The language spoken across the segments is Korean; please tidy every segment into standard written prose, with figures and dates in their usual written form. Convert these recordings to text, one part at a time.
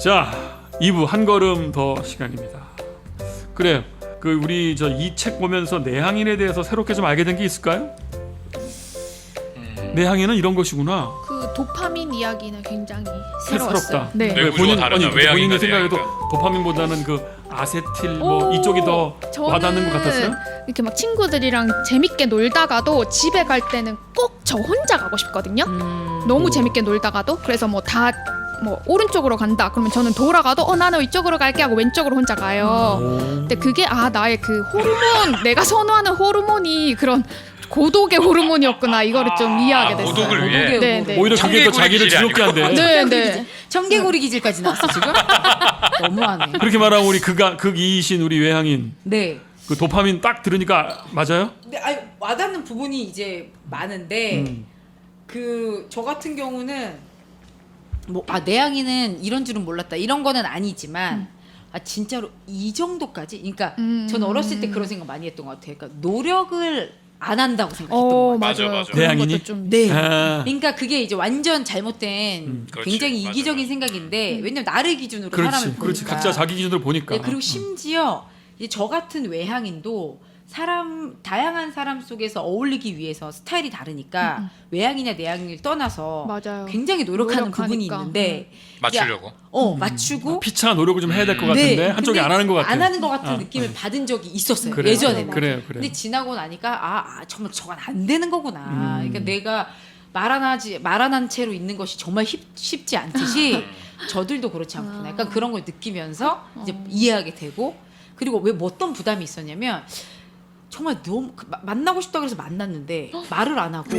자, 2부 한 걸음 더 시간입니다. 그래요. 그 우리 저 이 책 보면서 내향인에 대해서 새롭게 좀 알게 된 게 있을까요? 내향인은 이런 것이구나. 그 도파민 이야기는 굉장히 새롭다. 새로웠어요. 네. 네. 구조가 다르죠. 외향인과 본인의 생각에도 내향인과. 도파민보다는 그 아세틸 뭐 오, 이쪽이 더 저는 와닿는 것 같았어요? 이렇게 막 친구들이랑 재밌게 놀다가도 집에 갈 때는 꼭 저 혼자 가고 싶거든요. 너무 재밌게 놀다가도 그래서 뭐 다 뭐 오른쪽으로 간다. 그러면 저는 돌아가도 나는 이쪽으로 갈게 하고 왼쪽으로 혼자 가요. 근데 그게 나의 그 호르몬 내가 선호하는 호르몬이 그런 고독의 호르몬이었구나. 이거를 좀 이해하게 됐어요. 고독을 위해? 네, 네. 오히려 그게 더 청개구리 자기를 기질이 지겹게 한대. 네, 네. 청개구리 기질까지 나왔어 지금? 너무하네. 그렇게 말하면 우리 극이이신 우리 외향인 네. 그 도파민 딱 들으니까 맞아요? 근데 와닿는 부분이 이제 많은데 그 저 같은 경우는 뭐 내향인은 이런 줄은 몰랐다 이런 거는 아니지만 진짜로 이 정도까지 그러니까 저는 어렸을 때 그런 생각 많이 했던 것 같아요. 그러니까 노력을 안 한다고 생각했던 것 같아요. 맞아. 그런 대항인이? 것도 좀 네. 아, 그러니까 그게 이제 완전 잘못된 그렇지. 굉장히 맞아, 이기적인 맞아. 생각인데 왜냐면 나를 기준으로 그렇지, 사람을 그렇지. 보니까 각자 자기 기준으로 보니까. 네, 그리고 심지어 이제 저 같은 외향인도 다양한 사람 속에서 어울리기 위해서 스타일이 다르니까 외향이냐 내향인을 떠나서 맞아요. 굉장히 노력하는 부분이 노력하니까. 있는데 맞추려고. 맞추고 피차 노력을 좀 해야 될 것 같은데 네, 한쪽이 근데 안 하는 것 같아. 안 하는 것 같은 느낌을 받은 적이 있었어요. 그래요. 예전에는. 그래요. 근데 지나고 나니까 정말 저건 안 되는 거구나. 그러니까 내가 말 안 한 채로 있는 것이 정말 쉽지 않듯이 저들도 그렇지 않구나. 약간 그런 걸 느끼면서 이제 이해하게 되고 그리고 왜 어떤 부담이 있었냐면 정말 너무 만나고 싶다 그래서 만났는데 말을 안 하고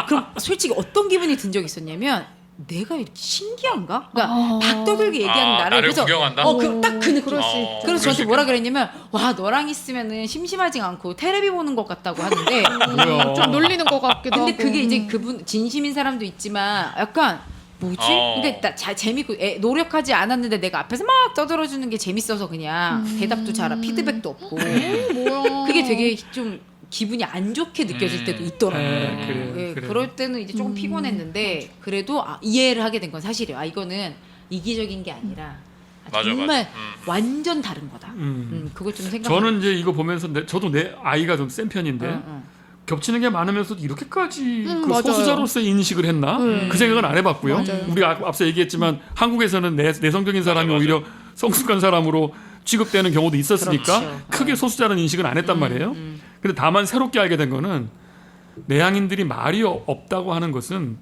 그럼 솔직히 어떤 기분이 든 적이 있었냐면 내가 이렇게 신기한가? 그러니까 막 떠들게 얘기하는 나를 나를 그래서 구경한다? 딱 그 느낌. 그럴 수 있죠. 그래서 그럴 수 저한테 뭐라 있겠다. 그랬냐면 와 너랑 있으면은 심심하지 않고 테레비 보는 것 같다고 하는데 뭐야. 좀 놀리는 것 같기도 근데 하고. 그게 이제 그분 진심인 사람도 있지만 약간 뭐지? 근데 재밌고 노력하지 않았는데 내가 앞에서 막 떠들어주는 게 재밌어서 그냥 대답도 피드백도 없고 뭐야. 그게 되게 좀 기분이 안 좋게 느껴질 때도 있더라고요. 네, 그래요, 예, 그래요. 그럴 때는 이제 조금 피곤했는데 그래도 이해를 하게 된 건 사실이에요. 이거는 이기적인 게 아니라 맞아, 정말 맞아. 완전 다른 거다. 그걸 좀 생각. 저는 이제 이거 보면서 저도 내 아이가 좀 센 편인데 겹치는 게 많으면서도 이렇게까지 그 맞아요. 소수자로서의 인식을 했나? 그 생각은 안 해봤고요. 맞아요. 우리가 앞서 얘기했지만 한국에서는 내성적인 사람이 맞아. 오히려 성숙한 사람으로 취급되는 경우도 있었으니까 그렇죠. 크게 소수자라는 인식은 안 했단 말이에요. 근데 다만 새롭게 알게 된 거는 내향인들이 말이 없다고 하는 것은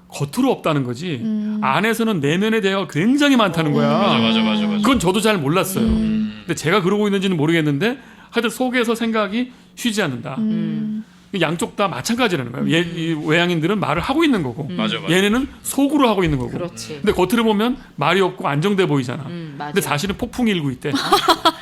겉으로 없다는 거지 안에서는 내면의 대화가 굉장히 많다는 거야. 맞아. 그건 저도 잘 몰랐어요. 근데 제가 그러고 있는지는 모르겠는데 하여튼 속에서 생각이 쉬지 않는다. 양쪽 다 마찬가지라는 거예요. 이 외향인들은 말을 하고 있는 거고 맞아. 얘네는 속으로 하고 있는 거고. 그렇지. 근데 겉으로 보면 말이 없고 안정돼 보이잖아. 맞아. 근데 사실은 폭풍이 일고 있대.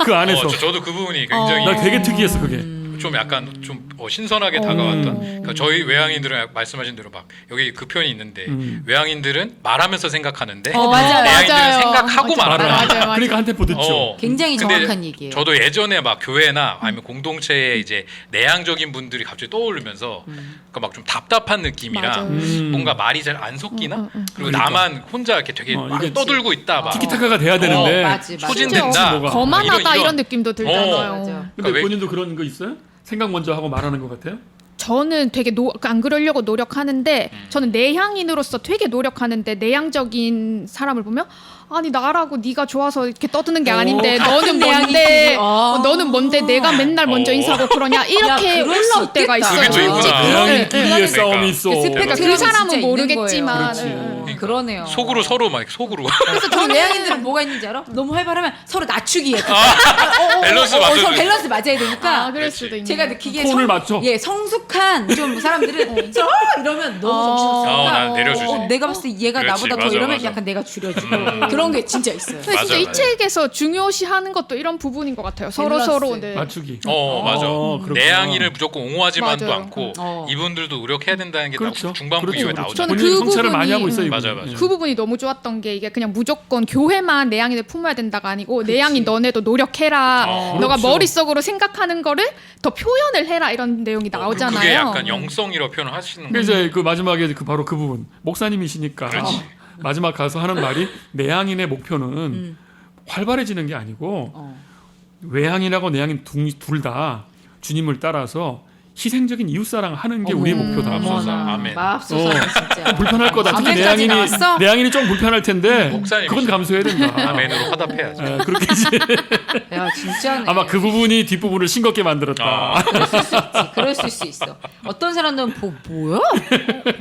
그 안에서. 저도 그 부분이 굉장히 나 되게 특이했어 그게. 좀 약간 좀 신선하게 다가왔던. 그러니까 저희 외향인들은 말씀하신 대로 막 여기 그 표현이 있는데 외향인들은 말하면서 생각하는데 맞아요. 내향인들은 맞아요. 생각하고 맞아요. 말을 하는. 맞아요. 그러니까 한 템포 늦죠. 굉장히 근데 정확한 얘기예요. 저도 예전에 막 교회나 아니면 공동체에 이제 내향적인 분들이 갑자기 떠오르면서 그러니까 막 좀 답답한 느낌이랑 맞아요. 뭔가 말이 잘 안 섞이나 그리고 그러니까. 나만 혼자 이렇게 되게 막 이게 떠들고 있다 막 티키타카가 돼야 되는데. 맞지. 소진된다. 뭐가. 거만하다 이런 느낌도 맞아. 들잖아요. 근데 그러니까 왜- 본인도 그런 거 있어요? 생각 먼저 하고 말하는 것 같아요? 저는 되게 안 그러려고 노력하는데 저는 내향인으로서 되게 노력하는데 내향적인 사람을 보면 아니 나라고 네가 좋아서 이렇게 떠드는 게 아닌데 같은 너는 뭔데 내향인끼리. 너는 뭔데 내가 맨날 먼저 인사하고 그러냐 이렇게 야, 그럴 수 올라올 때가 있겠다. 있어요. 그게 또 있구나. 외향인끼리의 그러니까. 싸움이 있어. 그러니까 그 진짜 사람은 있는 모르겠지만 그렇지. 그러니까 그러네요. 속으로 서로 막 속으로 그래서 저는 외향인들은 뭐가 있는지 알아? 너무 활발하면 서로 낮추기에 밸런스 맞춰줘야 서로 돼. 밸런스 맞아야 되니까 그럴 그렇지. 수도 있네. 제가 느끼기에 톤을 맞춰. 성숙한 좀 사람들은 서로 이러면 너무 정신없으니까 난 내려주지. 내가 봤을 때 얘가 그렇지, 나보다 더 맞아, 이러면 맞아. 약간 내가 줄여주고 그런 게 진짜 있어요. 근데 진짜 맞아, 이 맞아. 책에서 중요시하는 것도 이런 부분인 것 같아요. 서로 밸런스. 서로 네. 맞추기. 맞아. 그렇구나. 내향인을 무조건 옹호하지만도 맞아요. 않고 어. 이분들도 노력해야 된다는 게 그렇죠. 중반부에 그렇죠. 나오잖아요. 저는 본인이 그 성찰을 많이 부분이- 하고 있어요. 맞아요, 이분이. 맞아요. 그 부분이 너무 좋았던 게 이게 그냥 무조건 교회만 내향인을 품어야 된다가 아니고 내향인 너네도 노력해라. 너가 그렇죠. 머릿속으로 생각하는 거를 더 표현을 해라 이런 내용이 나오잖아요. 그게 약간 영성이라고 표현을 하시는 그 거예요. 이제 그 마지막에 바로 그 부분 목사님이시니까 그렇지. 마지막 가서 하는 말이 내향인의 목표는 활발해지는 게 아니고 외향인하고 내향인 둘 다 주님을 따라서 희생적인 이웃사랑 하는 게 우리의 목표다. 맙소사. 아멘. 맙소사 진짜. 불편할 거다. 특히 아멘까지 나왔어? 내향인이 좀 불편할 텐데 목사님이시죠. 그건 감수해야 된다. 아멘으로 화답해야죠. 그렇게 이제 야 진짜네. 아마 그 부분이 뒷부분을 싱겁게 만들었다. 그랬을 수 있어. 어떤 사람들은 뭐야?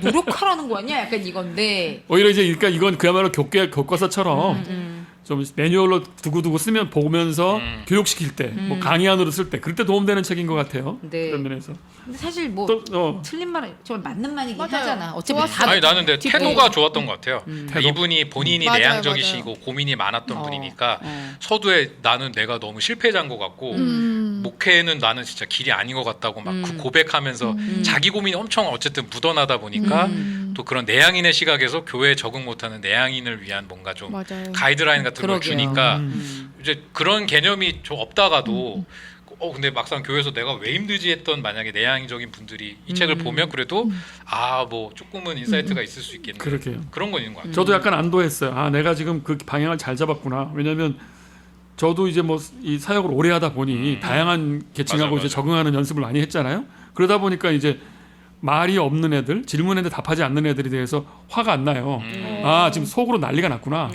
노력하라는 거 아니야? 약간 이건데. 오히려 이제 그러니까 이건 그야말로 교과서처럼 좀 매뉴얼로 두고두고 쓰면 보면서 교육시킬 때, 뭐 강의안으로 쓸 때, 그럴 때 도움되는 책인 것 같아요. 네. 그런 면에서. 근데 사실 뭐 또 틀린 말은 정말 맞는 말이긴 맞아요. 하잖아. 어차피 좋았어. 다 아니 나는 근데 태도가 좋았던 것 같아요. 태도? 이분이 본인이 맞아요, 내향적이시고 고민이 많았던 분이니까 서두에 나는 내가 너무 실패자인 것 같고 목회는 나는 진짜 길이 아닌 것 같다고 막 그 고백하면서 자기 고민이 엄청 어쨌든 묻어나다 보니까 또 그런 내향인의 시각에서 교회에 적응 못하는 내향인을 위한 뭔가 좀 맞아요. 가이드라인 같은 걸 그러게요. 주니까 이제 그런 개념이 좀 없다가도 근데 막상 교회에서 내가 왜 힘들지 했던 만약에 내향적인 분들이 이 책을 보면 그래도 뭐 조금은 인사이트가 있을 수 있겠네. 그러게요. 그런 건 있는 것 같아요. 저도 약간 안도했어요. 아, 내가 지금 그 방향을 잘 잡았구나. 왜냐하면 저도 이제 뭐 이 사역을 오래 하다 보니 다양한 계층하고 맞아, 이제 맞아. 적응하는 연습을 많이 했잖아요. 그러다 보니까 이제 말이 없는 애들, 질문에도 답하지 않는 애들에 대해서 화가 안 나요. 아, 지금 속으로 난리가 났구나.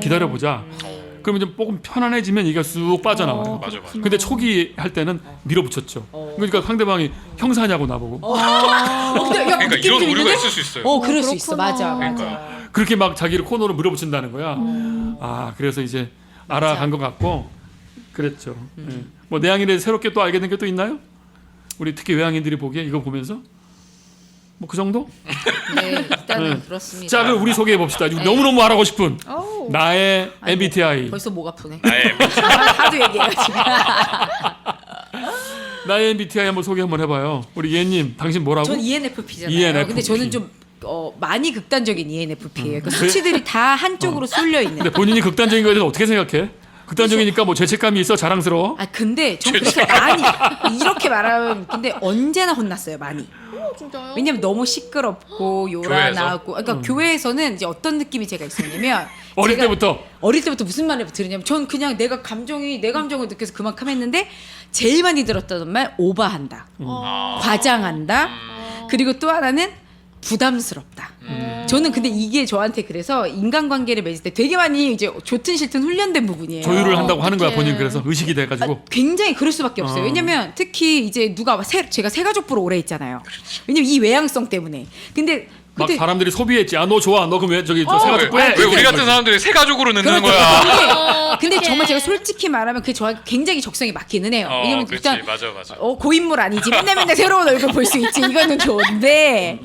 기다려보자. 그러면 좀 조금 편안해지면 이게 쑥 빠져나와요. 맞아. 근데 초기 할 때는 밀어붙였죠. 그러니까 상대방이 형사냐고 나보고 근데 야, 그러니까 느낌 이런 좀 오류가 있는데? 있을 수 있어요. 그럴 수 있어. 그렇구나. 맞아. 그러니까. 그렇게 막 자기를 코너로 밀어붙인다는 거야. 아, 그래서 이제 알아간 것 같고 그랬죠. 예. 뭐 내향인에 대해서 새롭게 또 알게 된 게 또 있나요? 우리 특히 외향인들이 보기에 이거 보면서 뭐 그 정도? 네, 일단은 네. 그렇습니다. 자, 그럼 우리 소개해 봅시다. 너무너무 말하고 싶은 어우. 나의 MBTI. 벌써 목 아프네. 아예 하도 얘기해가지고. 나의 MBTI 한번 소개 한번 해봐요. 우리 예님, 당신 뭐라고? 전 ENFP잖아요. ENFP. 근데 저는 좀 많이 극단적인 ENFP예요. 그 수치들이 다 한쪽으로 쏠려 있는. 근데 본인이 극단적인 거에 대해서 어떻게 생각해? 극단적이니까 뭐 죄책감이 있어? 자랑스러워? 아 근데 전 그렇게 많이 이렇게 말하면 근데 언제나 혼났어요 많이. 진짜요? 왜냐면 너무 시끄럽고 요란하고 그러니까 교회에서는 이제 어떤 느낌이 제가 있었냐면 어릴 제가 때부터? 어릴 때부터 무슨 말을 들으냐면 전 그냥 내 감정을 느껴서 그만큼 했는데 제일 많이 들었던 말 오바한다, 과장한다, 그리고 또 하나는 부담스럽다. 저는 근데 이게 저한테 그래서 인간관계를 맺을 때 되게 많이 이제 좋든 싫든 훈련된 부분이에요. 조율을 한다고 하는 거야 어떡해. 본인 그래서 의식이 돼가지고 굉장히 그럴 수밖에 없어요. 왜냐면 특히 이제 제가 새가족부로 오래 있잖아요. 왜냐면 이 외향성 때문에. 근데 막 그때 사람들이 소비했지. 아 너 좋아. 너 그럼 왜 저기 저 새가족 왜 왜? 우리 같은 사람들이 세 가족으로 넣는 그렇죠. 거야? 근데 정말 제가 솔직히 말하면 그게 저한테 굉장히 적성이 맞기는 해요. 왜냐면 그렇지. 일단 맞아. 고인물 아니지. 맨날 새로운 얼굴 볼 수 있지. 이거는 좋은데.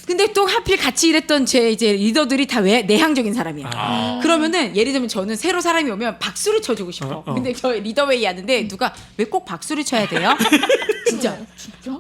근데 또 하필 같이 일했던 제 이제 리더들이 다 내향적인 사람이야. 그러면은 예를 들면 저는 새로 사람이 오면 박수를 쳐주고 싶어. 근데 저 리더웨이 하는데 누가 왜 꼭 박수를 쳐야 돼요? 진짜.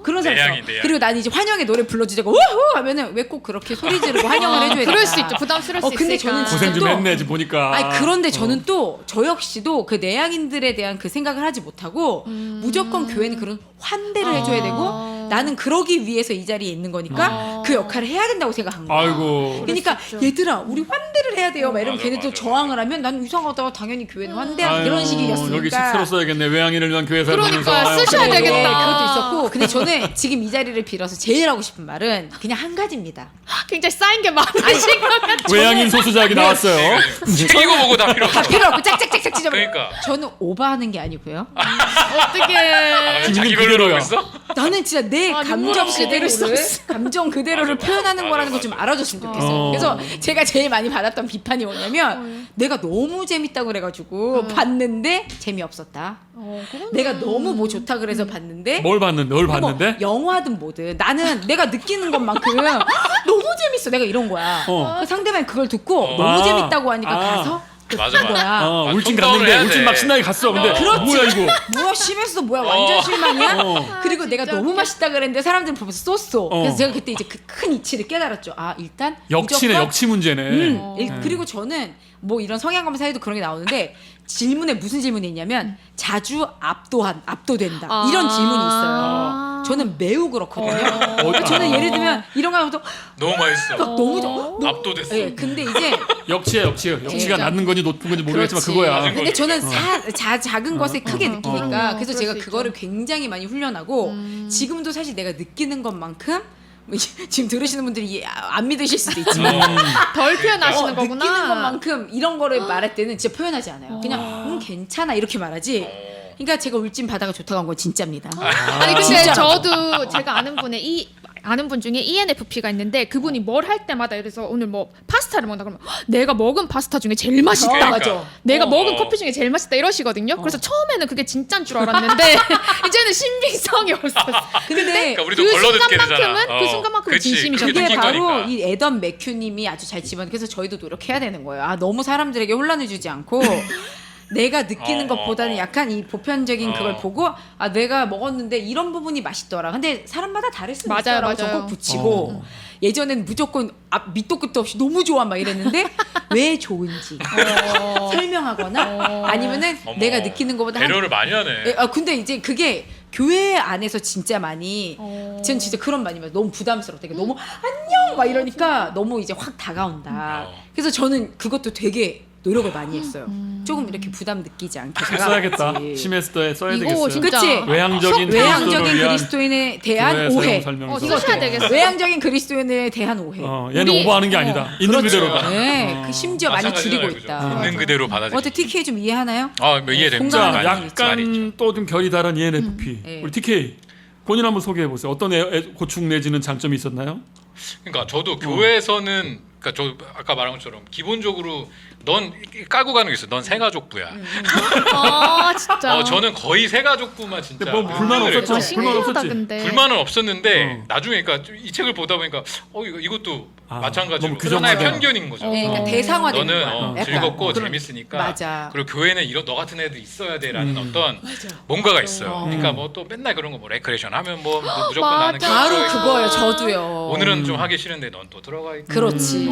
그런 사람 있어. 내향인. 그리고 나는 이제 환영의 노래 불러주자고 우후 하면은 왜 꼭 그렇게 소리 지르고 환영을 해줘야 돼? 그럴 수 있죠. 부담스러울 수 근데 있으니까. 저는 고생 좀 또- 했네 지금 보니까. 아니 그런데 저는 또 저 역시도 그 내향인들에 대한 그 생각을 하지 못하고 무조건 교회는 그런 환대를 해줘야 되고 나는 그러기 위해서 이 자리에 있는 거니까 그 역할을 해야 된다고 생각한 거야. 아이고. 그러니까 얘들아 우리 환대를 해야 돼요. 막 이러면 맞아, 걔네 또 맞아, 저항을 하면 나는 이상하다고 당연히 교회는 환대하는 아유, 그런 식이었으니까. 여기 새로 써야겠네. 외향인을 위한 교회 살면서. 그러니까요. 쓰셔야 네, 되겠다. 그것도 있었고 근데 저는 지금 이 자리를 빌어서 제일 하고 싶은 말은 그냥 한 가지입니다. 굉장히 쌓인 게 많으신 것 같아요. 외향인 소수자에게 나왔어요. 책 읽어보고 다 필요 없어. 다 필요 없고 짝짝짝짝 찢어. 그러니까. 저는 오버하는 게 아니고요. 어떻게 자기별로 그대로야. 하고 있어? 나는 진짜 내 아, 감정 눈물 없이 그대로를 들을 수 감정 그대로를 맞아, 표현하는 맞아, 거라는 걸 맞아. 좀 알아줬으면 좋겠어요. 그래서 제가 제일 많이 받았던 비판이 뭐냐면 내가 너무 재밌다고 그래가지고 봤는데 재미없었다. 내가 너무 뭐 좋다 그래서 봤는데 뭘 봤는데? 뭘 뭐 봤는데? 영화든 뭐든 나는 내가 느끼는 것만큼 너무 재밌어. 내가 이런 거야. 그 상대방이 그걸 듣고 너무 아. 재밌다고 하니까 아. 가서 맞아. 한 거야. 울진 톤다운을 갔는데 해야 울진 돼. 막 신나게 갔어. 근데 그렇지. 뭐야 이거? 뭐야 심했어 뭐야 완전 실망이야. 그리고 내가 진짜 너무 웃겨. 맛있다 그랬는데 사람들이 보면서 쏘쏘. 그래서 제가 그때 이제 그 큰 이치를 깨달았죠. 아 일단 역치네 무조건 역치 문제네. 그리고 저는 뭐 이런 성향 검사에도 그런 게 나오는데 질문에 무슨 질문이 있냐면 자주 압도된다 이런 질문이 있어요. 저는 매우 그렇거든요. 저는 예를 들면 이런 거 하면 또 너무 맛있어. 너무 좋아. 압도됐어. 예, 근데 이제 역치가 낮는 건지 높은 건지 모르겠지만 그렇지. 그거야. 맞은 근데 저는 작은 것에 크게 느끼니까 그럼요. 그래서 그럴 제가 수 그거를 굉장히 많이 훈련하고 지금도 사실 내가 느끼는 것만큼 지금 들으시는 분들이 안 믿으실 수도 있지만 덜 표현하시는 거구나. 느끼는 것만큼 이런 거를 말할 때는 진짜 표현하지 않아요. 그냥 괜찮아 이렇게 말하지. 그러니까 제가 울진 바다가 좋다고 한 건 진짜입니다. 아니 근데 진짜. 저도 제가 아는 분 중에 ENFP가 있는데 그분이 뭘 할 때마다 그래서 오늘 뭐 파스타를 먹는다 그러면 "헉, 내가 먹은 파스타 중에 제일 맛있다. 그러니까. 내가 어. 먹은 커피 중에 제일 맛있다 이러시거든요. 그래서 처음에는 그게 진짜인 줄 알았는데 이제는 신빙성이 없었어. 근데 그러니까 우리도 그 걸러듣게 되잖아. 순간만큼은 그 순간만큼은 그치, 진심이셨죠. 그렇게 그게 느낀 바로 거니까. 이 에던 맥큐님이 아주 잘 집어넣. 그래서 저희도 노력해야 되는 거예요. 너무 사람들에게 혼란을 주지 않고 내가 느끼는 것보다는 약간 이 보편적인 그걸 보고 내가 먹었는데 이런 부분이 맛있더라. 근데 사람마다 다를 수 맞아요, 있어라고 맞아요. 꼭 붙이고 예전엔 무조건 밑도 끝도 없이 너무 좋아 막 이랬는데 왜 좋은지 설명하거나 아니면은 어머, 내가 느끼는 것보다 배려를 많이 하네. 근데 이제 그게 교회 안에서 진짜 많이 전 진짜 그런 많이 봐요. 너무 부담스럽다. 그러니까 너무 안녕 막 이러니까 너무 이제 확 다가온다. 그래서 저는 그것도 되게 노력을 많이 했어요. 조금 이렇게 부담 느끼지 않게 써야겠다. 다가가야지. 시메스터에 써야 이거 되겠어요. 진짜 그치? 외향적인 외향적인 위한 그리스도인에 대한 교회 오해. 사용 설명서. 이거 써야 되겠어. 외향적인 그리스도인에 대한 오해. 얘는 우리- 오버하는 게 아니다. 있는 그렇죠. 그대로다. 네, 그 심지어 많이 줄이고 마찬가지잖아요, 그죠? 있다. 있는 그대로 받아들이. 어때 TK 좀 이해하나요? 뭐 이해됩니다. 공감하는 자, 많이 있죠. 많이 있죠. 약간 또 좀 결이 다른 ENFP. 네. 우리 TK 본인 한번 소개해 보세요. 어떤 고충 내지는 장점이 있었나요? 그러니까 저도 교회에서는 그러니까 저 아까 말한 것처럼 기본적으로 넌 깔고 가는 게 있어. 넌 새가족부야. 아 진짜. 저는 거의 새가족부만 진짜. 근데 뭐 불만 그랬죠. 없었죠? 불만 신기하다 없었지? 근데. 불만은 없었는데 나중에 그러니까 이 책을 보다 보니까 이것도 마찬가지로 너무 규정 하나의 문제가. 편견인 거죠. 네, 그러니까 대상화되는 너는 거야. 약간. 즐겁고 재밌으니까. 맞아. 그리고 교회는 이런 너 같은 애들 있어야 돼라는 어떤 뭔가가 있어요. 그러니까 뭐 또 맨날 그런 거 뭐 레크레이션 하면 뭐 무조건 나는 맞아. 바로 들어가 있고. 그거예요. 저도요. 오늘은 좀 하기 싫은데 넌 또 들어가 있고. 그렇지.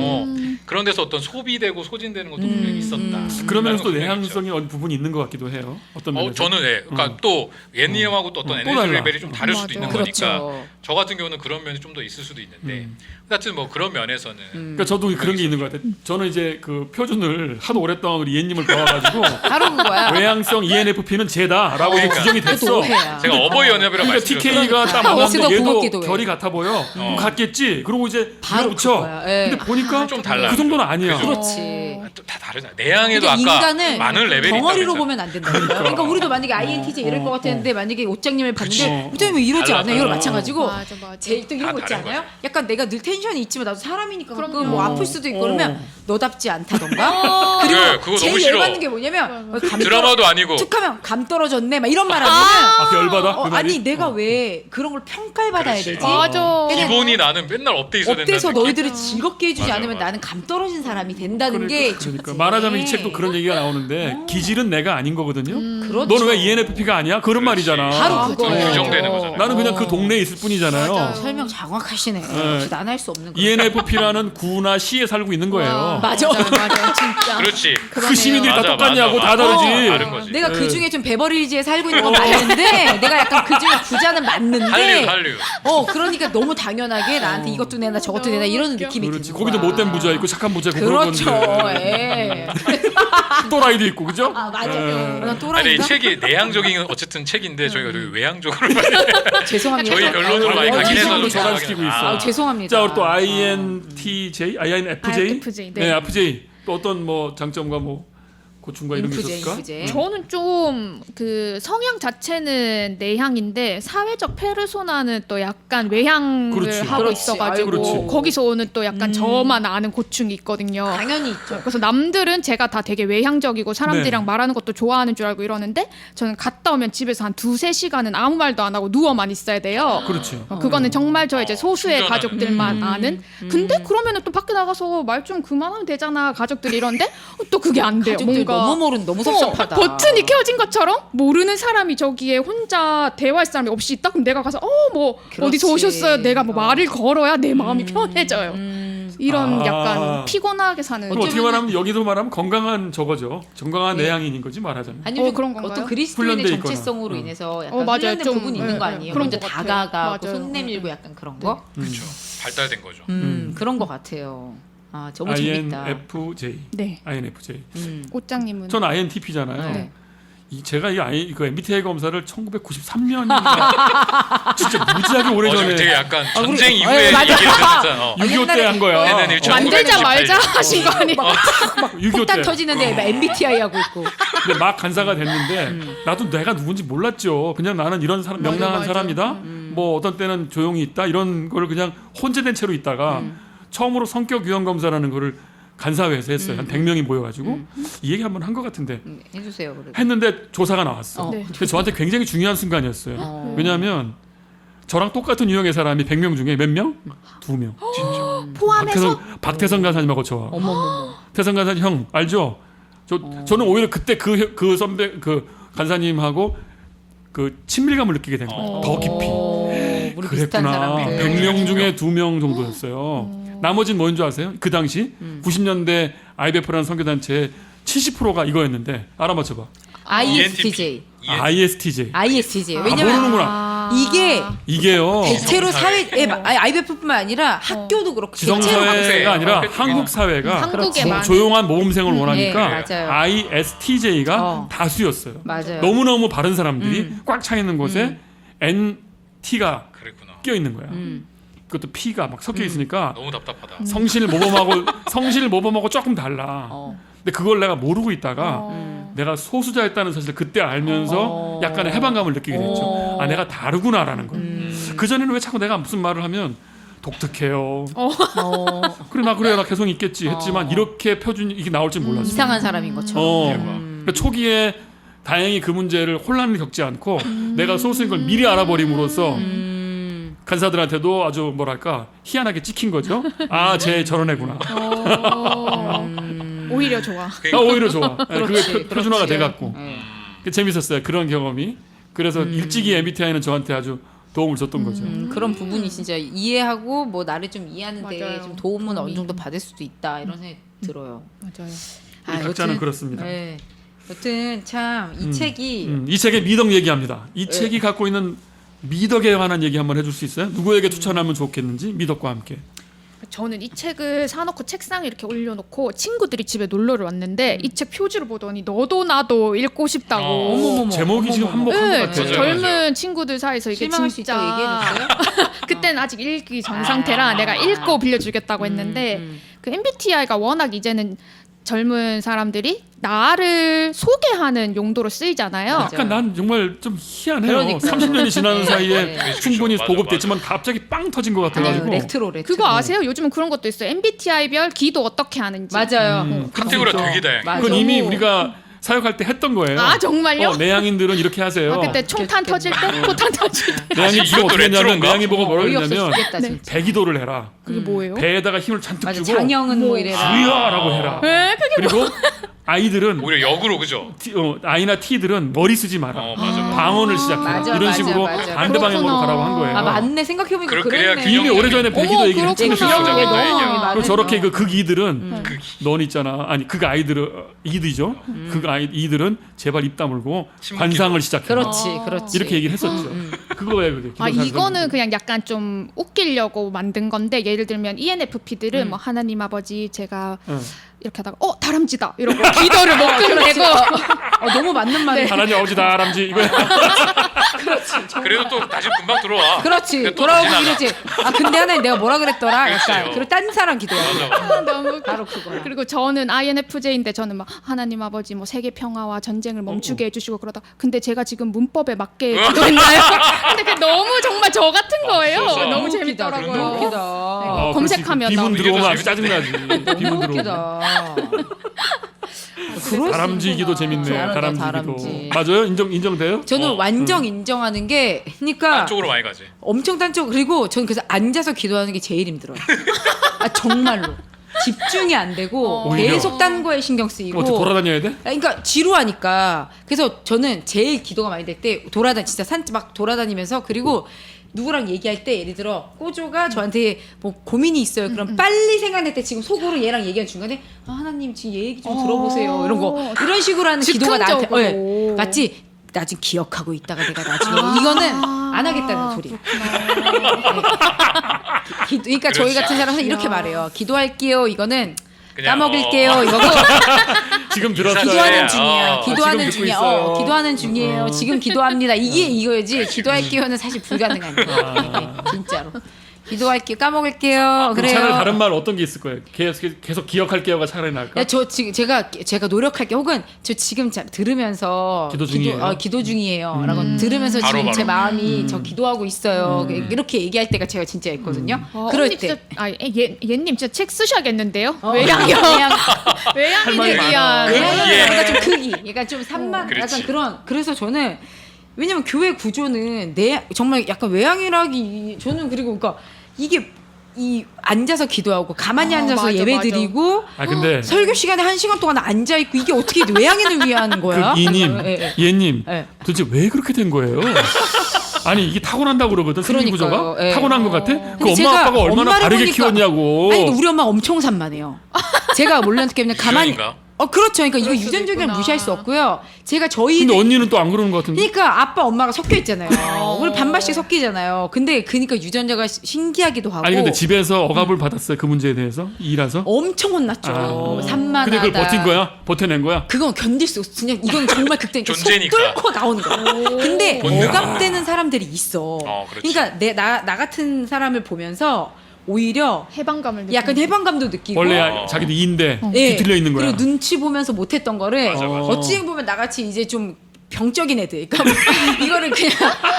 그런 데서 어떤 소비되고 소진되는 것도 분명히 있었다. 그러면서 또 분명히 내향성이 어느 부분이 있는 것 같기도 해요. 어떤 면에서? 저는 그러니까 또 옛님하고 또 어떤 또 에너지 달라. 레벨이 좀 다를 수도 맞아. 있는 그렇죠. 거니까 저 같은 경우는 그런 면이 좀 더 있을 수도 있는데 하여튼 뭐 그런 면에서는 그러니까 저도 그런 게 있는 것 같아요. 저는 이제 그 표준을 하도 오랫동안 우리 예님을 봐가지고 바로 그거야. 외향성 ENFP는 쟤다라고 이제 규정이 그것도 됐어. 오해야. 제가 어버이 연합이라고 그러니까 말씀드렸어요. TK가 딱 어디서 만났는데 얘도 부먹기도 해. 결이 같아 보여. 그럼 같겠지. 그러고 이제 바로 붙여. 그거야. 예. 근데 보니까 좀 달라요. 그 정도는 아니야. 그죠? 그렇지. 또 다 다르잖아. 내향에도 그러니까 아까 인간을 많은 레벨이 덩어리로 있다고 보면 안 된다고요. 그러니까 우리도 만약에 INTJ 이럴 것 같았는데 만약에 옷장님을 그치. 봤는데 옷장님 왜 이러지 달라, 않아요? 이거 달라. 마찬가지고 맞아 맞아. 제일 또 이런 다 거 있지 다른 않아요? 거죠. 약간 내가 늘 텐션이 있지만 나도 사람이니까 가끔 그럼요. 뭐 아플 수도 있고 그러면 너답지 않다던가 그래, 그리고 그거 제일 너무 싫어. 열받는 게 뭐냐면 감 드라마도 아니고 툭하면 감 떨어졌네 막 이런 말 하면 그 열받아? 그 말이? 아니 내가 왜 그런 걸 평가를 받아야 그렇지. 되지? 맞아. 기본이 나는 맨날 업돼 있어야 된다는 업돼서 느낌? 너희들이 즐겁게 해주지 맞아, 않으면 맞아. 나는 감 떨어진 사람이 된다는 게 그러니까 좋지. 말하자면 이 책도 그런 얘기가 나오는데 기질은 내가 아닌 거거든요. 그렇죠. 너는 왜 ENFP가 아니야? 그런 그렇지. 말이잖아. 바로 그거예요. 규정되는 거잖아요. 나는 그냥 그 동네에 있을 뿐이잖아요. 맞아요. 설명 정확하시네. 역시 난 할 수 없는 거. ENFP라는 구나 시에 살고 있는 거예요. 맞아. 맞아 진짜. 그렇지. 그 시민들이 다 맞아, 똑같냐고 맞아, 다 맞아. 다르지. 다른 거지. 내가 네. 그 중에 좀 베버리힐즈에 살고 있는 건 맞는데 내가 약간 그 중에 부자는 맞는데 한류. 그러니까 너무 당연하게 나한테 이것도 내나 저것도 내나 이런 느낌이 그렇지. 드는 거기도 거야. 못된 부자 있고 착한 부자 있고 그런 그렇죠. 건데. 예. 또라이도 있고 그죠? 아 맞아. 예. 난 아니 이 또라이인가? 책이 내향적인 어쨌든 책인데 저희가 되게 외향적으로 많이 죄송합니다. 저희 변론으로 많이 가긴 해서 지식으로 좀 전환시키고 있어. 아, 죄송합니다. 자, 우리 또 INTJ, INFJ, INFJ, 네. 네, FJ 또 어떤 뭐 장점과 뭐 고충과 이런 게 있었을까? 인프제. 저는 좀 그 성향 자체는 내향인데 사회적 페르소나는 또 약간 외향을 그렇지. 하고 그렇지. 있어가지고 그렇지. 거기서 오는 또 약간 저만 아는 고충이 있거든요. 당연히 있죠. 그래서 남들은 제가 다 되게 외향적이고 사람들이랑 네. 말하는 것도 좋아하는 줄 알고 이러는데 저는 갔다 오면 집에서 한 2-3시간은 아무 말도 안 하고 누워만 있어야 돼요. 그렇지. 그거는 정말 저 이제 소수의 충전하는. 가족들만 아는. 근데 그러면은 또 밖에 나가서 말 좀 그만하면 되잖아 가족들이 이런데 또 그게 안 돼요. 가족들 뭔가 너무 모르는 너무 섭섭하다. 버튼이 켜진 것처럼 모르는 사람이 저기에 혼자 대화할 사람이 없이 있다. 그럼 내가 가서 뭐 그렇지. 어디서 오셨어요? 내가 뭐 말을 걸어야 내 마음이 편해져요. 이런 아. 약간 피곤하게 사는. 그럼 어떻게 말하면 여기도 말하면 건강한 저거죠. 건강한 내향인인 거지 말하자면. 아니면 그런 건가요? 어떤 그리스도인의 훈련돼 있거나. 정체성으로 인해서 약간 맞아요. 훈련된 좀, 부분이 있는 거 아니에요? 그런 먼저 것 같아요. 다가가고 맞아요. 손 내밀고 약간 그런 거? 그렇죠. 발달된 거죠. 그런 거 같아요. 아, 너무 재밌다. INFJ. 네. INFJ. 옷장님은. 전 INTP잖아요. 네. 제가 이 MBTI 검사를 1993년인가 진짜 무지하게 오래전에 되게 약간 전쟁 우리- 이후에 맞아. 얘기를 듣잖아. 6.25 때 한 거야. 얘는 1998 만들자 말자 하신 거 아니에요? 6.25 폭탄 때. 터지는데 MBTI 하고 있고. 근데 막 간사가 됐는데 나도 내가 누군지 몰랐죠. 그냥 나는 이런 사람, 맞아, 명랑한 맞아. 사람이다. 뭐 어떤 때는 조용히 있다. 이런 거를 그냥 혼재된 채로 있다가 처음으로 성격 유형 검사라는 거를 간사회에서 했어요. 한 100명이 모여가지고 이 얘기 한번 한 것 같은데 해주세요. 그래도. 했는데 조사가 나왔어. 네. 근데 저한테 굉장히 중요한 순간이었어요. 왜냐하면 저랑 똑같은 유형의 사람이 100명 중에 몇 명? 2명. 포함해서 박태선 간사님하고 저와. 어머머머. 태선 간사님 형 알죠? 저는 오히려 그때 그 선배 그 간사님하고 그 친밀감을 느끼게 된 거예요. 더 깊이. 우리 비슷한 그랬구나. 사람들. 100명 중에 2명 정도였어요. 나머지는 뭐인 줄 아세요? 그 당시 90년대 IBF라는 선교단체의 70%가 이거였는데 알아맞혀봐. ISTJ. ISTJ. ISTJ. 아, 왜냐면 모르는구나. 이게 이게요. 대체로 사회, IBF뿐만 아니라 학교도 그렇고 대체로 지성사회가 아니라 그렇죠. 한국 사회가 한국에 뭐 많은 조용한 모범생을 원하니까 네, 맞아요. ISTJ가 다수였어요. 맞아요. 너무너무 바른 사람들이 꽉 차 있는 곳에 NT가 그랬구나. 껴 있는 거야. 그것도 P가 막 섞여 있으니까 너무 답답하다. 성실을 모범하고 조금 달라. 근데 그걸 내가 모르고 있다가 내가 소수자였다는 사실을 그때 알면서 약간의 해방감을 느끼게 됐죠. 아 내가 다르구나라는 걸. 그 전에는 왜 자꾸 내가 무슨 말을 하면 독특해요. 그래 나 그래 나 개성 있겠지 했지만 이렇게 표준 이게 나올 줄 몰랐어. 이상한 사람인 것처럼. 그러니까 초기에 다행히 그 문제를 혼란을 겪지 않고 내가 소수인 걸 미리 알아버림으로써 간사들한테도 아주 뭐랄까 희한하게 찍힌 거죠. 아, 쟤 저런 애구나. 오히려 좋아. 아, 오히려 좋아. 네, 그게 그렇지, 표준화가 그렇지. 돼갖고 재밌었어요. 그런 경험이. 그래서 일찍이 MBTI는 저한테 아주 도움을 줬던 거죠. 그런 부분이 진짜 이해하고 뭐 나를 좀 이해하는데 맞아요. 좀 도움은 어느 정도 받을 수도 있다 이런 생각이 들어요. 맞아요. 우리 각자는 여튼, 그렇습니다. 네. 여튼 참 이 책이 이 책의 미덕 얘기합니다. 이 네. 책이 갖고 있는 미덕에 관한 얘기 한번 해줄 수 있어요? 누구에게 추천하면 좋겠는지 미덕과 함께. 저는 이 책을 사놓고 책상에 이렇게 올려놓고 친구들이 집에 놀러를 왔는데 이 책 표지를 보더니 너도 나도 읽고 싶다고. 어머머머. 제목이 지금 한몫한 것 네, 같아요. 맞아요, 젊은 맞아요. 친구들 사이에서 이게 실망할 수 진짜 있다고 얘기해줬어요? 그때는 아직 읽기 전 상태라 내가 읽고 빌려주겠다고 했는데 그 MBTI가 워낙 이제는 젊은 사람들이 나를 소개하는 용도로 쓰이잖아요. 맞아. 약간 난 정말 좀 희한해요. 그러니까. 30년이 지난 사이에 네. 충분히 맞아, 보급됐지만 갑자기 빵 터진 것 같아가지고. 레트로. 그거 아세요? 요즘은 그런 것도 있어요. MBTI별 기도 어떻게 하는지. 맞아요. 카테고리가 진짜. 되게 다양해. 맞아. 그건 이미 오. 우리가 사역할 때 했던 거예요. 아 정말요? 내향인들은 이렇게 하세요. 아, 그때 총탄 터질 때, 포탄 터질 때. 내향이 아, 이거 어떻게 했냐면 레트로인가? 내향이 보고 뭐라 어이없어 그랬냐면 죽겠다 진짜. 배기도를 해라. 그게 뭐예요? 배에다가 힘을 잔뜩 맞아. 주고 장영은 뭐 이래라. 주여라고 해라. 에? 그게 그리고 아이들은 오히려 역으로 그죠? I나 T들은 머리 쓰지 마라. 맞아. 방언을 시작해라. 맞아, 이런 맞아, 식으로 맞아. 반대 방향으로 그렇구나. 가라고 한 거예요. 아 맞네 생각해보니까 그래야 그랬네. 이미 오래전에 배기도 어머, 얘기를 그렇구나. 했잖아요. 그렇구나. 너무 얘기야. 많은 그리고 저렇게 그 극이들은 그 넌 있잖아. 아니 극 아이들은 이들이죠. 극 이들은 제발 입 다물고 침묵 관상을 시작해라. 그렇지. 이렇게 얘기를 했었죠. 그거예요, 그게. 아 기독교 이거는 사람들은. 그냥 약간 좀 웃기려고 만든 건데 예를 들면 ENFP들은 뭐 하나님 아버지 제가 이렇게 하다가 다람쥐다 이러고 기도를 못 끝내고 너무 맞는 말이야. 하나님 아버지다 아람쥐 이거. 그래도 또 다시 금방 들어와. 그렇지. 근데 또 돌아오고 다시 나가. 이러지. 아 근데 하나님 내가 뭐라 그랬더라. 그렇지. 약간 그리고 딴 사람 기도해. 맞아. 너무 웃겨. 바로 그거야. 그리고 저는 INFJ인데 저는 막 하나님 아버지 뭐 세계 평화와 전쟁을 멈추게 해주시고 그러다 근데 제가 지금 문법에 맞게 기도했나요? 근데 그게 너무 정말 저 같은 거예요. 맞아. 너무 웃기다. 재밌더라고요. 너무 웃기다. 아, 검색하면 그렇지. 비문 나오는 들어오면 거. 아주 짜증나지. 비문 너무 들어오면. 웃기다. 그럴 수 다람쥐기도 있구나. 재밌네. 잘한다, 다람쥐기도. 다람쥐. 맞아요? 인정돼요? 저는 완전 인정하는 게 그러니까 쪽으로 많이 가지. 엄청 딴쪽 그리고 저는 그래서 앉아서 기도하는 게 제일 힘들어요. 아 정말로 집중이 안 되고 오히려. 계속 딴 거에 신경 쓰이고. 어떻게 돌아다녀야 돼? 그러니까 지루하니까 그래서 저는 제일 기도가 많이 될 때 진짜 산 막 돌아다니면서 그리고 누구랑 얘기할 때 예를 들어 꼬조가 저한테 뭐 고민이 있어요. 그럼 빨리 생각날 때 지금 속으로 얘랑 얘기하는 중간에 하나님 지금 얘 얘기 좀 들어보세요. 이런 거 이런 식으로 하는 기도가 나한테 즉흥적으로. 맞지? 나 지금 기억하고 있다가 내가 나중에 이거는 안 하겠다는 소리. 그러니까 저희 같은 사람은 이렇게 말해요. 기도할게요. 이거는 그냥, 까먹을게요. 이거고 지금 들었어요. 기도하는 중이야. 지금 기도하는 듣고 중이야. 있어요. 기도하는 중이에요. 지금 기도합니다. 이게 이거지. 기도할게요는 사실 불가능한 거야. 네, 진짜로. 기도할게요. 까먹을게요. 그럼 그래요. 차라리 다른 말 어떤 게 있을 거예요? 계속 기억할게요가 차라리 나을까? 야, 저 지금 제가 노력할게. 혹은 저 지금 들으면서 기도 중이에요. 기도 중이에요.라고 들으면서 바로, 지금 제 바로. 마음이 저 기도하고 있어요. 이렇게 얘기할 때가 제가 진짜 있거든요. 그럴 언니 때. 진짜, 얘님 진짜 책 쓰셔야겠는데요. 외양이요. 외양인을 말이 많아. 위한. 얘가 좀 크기, 얘가 좀 산만, 그렇지. 약간 그런. 그래서 저는 왜냐면 교회 구조는 정말 약간 외양이라기 저는 그리고 그러니까 이게 이 앉아서 기도하고 가만히 앉아서 맞아, 예배 맞아. 드리고 근데 설교 시간에 1시간 동안 앉아 있고 이게 어떻게 외양인을 위한 거야? 그 이님, 예, 예. 예님, 예. 도대체 왜 그렇게 된 거예요? 아니 이게 타고난다고 그러거든. 생리 그러니까요. 구조가 예. 타고난 것 같아. 그 근데 엄마 제가 아빠가 얼마나 엄마를 다르게 보니까- 키웠냐고. 아니 근데 우리 엄마 엄청 산만해요. 제가 몰랐기 때문에 가만히 유전인가? 그렇죠. 그러니까 이거 그럴 수도 유전적인 있구나. 무시할 수 없고요. 제가 저희 근데 언니는 또 안 그러는 것 같은데. 그러니까 아빠 엄마가 섞여 있잖아요. 우리 반반씩 섞이잖아요. 근데 그러니까 유전자가 신기하기도 하고 아니 근데 집에서 억압을 받았어요 그 문제에 대해서 일하서. 엄청 혼났죠. 산만하다. 근데 그걸 버틴 거야? 버텨낸 거야? 그건 견딜 수 없어. 그냥 이건 정말 극단. 속 존재니까. 뚫고 나오는 거야. 근데 본능. 억압되는 사람들이 있어. 그렇지. 그러니까 나 같은 사람을 보면서 오히려 해방감을 느끼는. 약간 해방감도 느끼고 원래 자기도 이인데 예. 뒤틀려 있는 거야. 그리고 눈치 보면서 못했던 거를 맞아, 맞아. 어찌 보면 나같이 이제 좀 병적인 애들, 그러니까 이거를 그냥